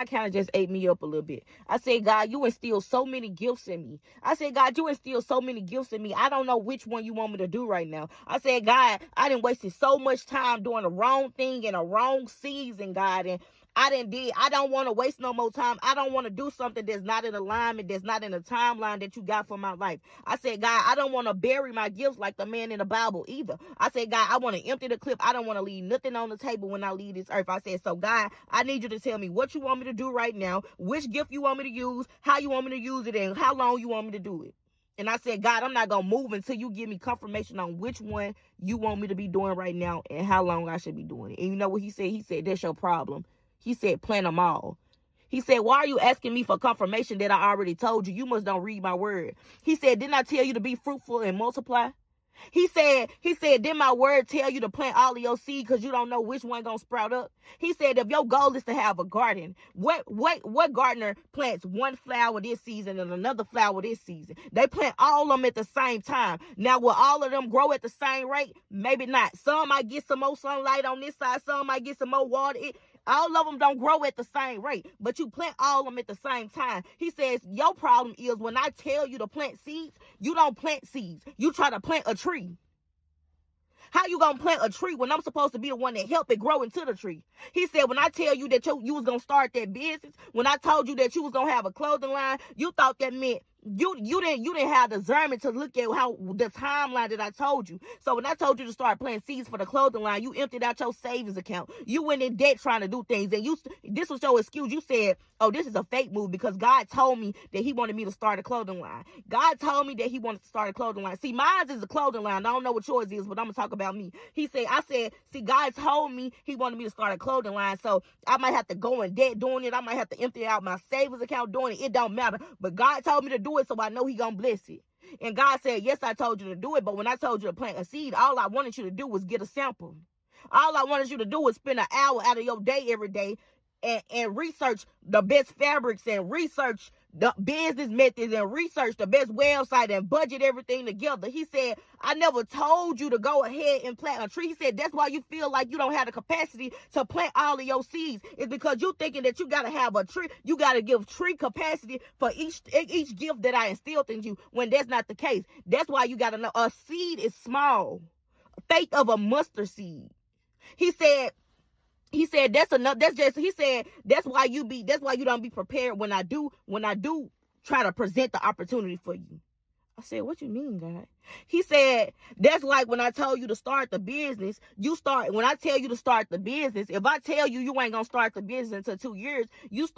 kind of just ate me up a little bit. I said, God, you instill so many gifts in me. I said, God, you instill so many gifts in me. I don't know which one you want me to do right now. I said, God, I done wasted so much time doing the wrong thing in the wrong season, God, and I don't want to waste no more time. I don't want to do something that's not in alignment, that's not in the timeline that you got for my life. I said, God, I don't want to bury my gifts like the man in the Bible either. I said, God, I want to empty the clip. I don't want to leave nothing on the table when I leave this earth. I said, so God, I need you to tell me what you want me to do right now, which gift you want me to use, how you want me to use it, and how long you want me to do it. And I said, God, I'm not going to move until you give me confirmation on which one you want me to be doing right now and how long I should be doing it. And you know what he said? He said, that's your problem. He said, plant them all. He said, why are you asking me for confirmation that I already told you? You must don't read my word. He said, didn't I tell you to be fruitful and multiply? He said, didn't my word tell you to plant all of your seed because you don't know which one gonna sprout up? He said, if your goal is to have a garden, what gardener plants one flower this season and another flower this season? They plant all of them at the same time. Now, will all of them grow at the same rate? Maybe not. Some might get some more sunlight on this side. Some might get some more water. All of them don't grow at the same rate, but you plant all of them at the same time. He says, your problem is when I tell you to plant seeds, you don't plant seeds. You try to plant a tree. How you gonna plant a tree when I'm supposed to be the one that help it grow into the tree? He said, when I tell you that you was gonna start that business, when I told you that you was gonna have a clothing line, you thought that meant you didn't have discernment to look at how the timeline that I told you. So when I told you to start planting seeds for the clothing line, you emptied out your savings account. You went in debt trying to do things, and this was your excuse. You said, oh, this is a fake move because God told me that he wanted me to start a clothing line. God told me that he wanted to start a clothing line. See, mine is a clothing line. I don't know what yours is, but I'm gonna talk about me. I said, see, God told me he wanted me to start a clothing line, so I might have to go in debt doing it. I might have to empty out my savings account doing it. It don't matter. But God told me to do it, so I know he gonna bless it. And God said, yes, I told you to do it, but when I told you to plant a seed, all I wanted you to do was get a sample. All I wanted you to do was spend an hour out of your day every day and research the best fabrics and research the business methods and research the best website and budget everything together. He said, I never told you to go ahead and plant a tree. He said, that's why you feel like you don't have the capacity to plant all of your seeds. It's because you're thinking that you got to have a tree. You got to give tree capacity for each gift that I instilled in you, when that's not the case. That's why you got to know a seed is small. Faith of a mustard seed. He said, that's enough. He said, that's why you don't be prepared when I do try to present the opportunity for you. I said, what you mean, God? He said, that's like when I told you to start the business, when I tell you to start the business, if I tell you ain't going to start the business until 2 years, you start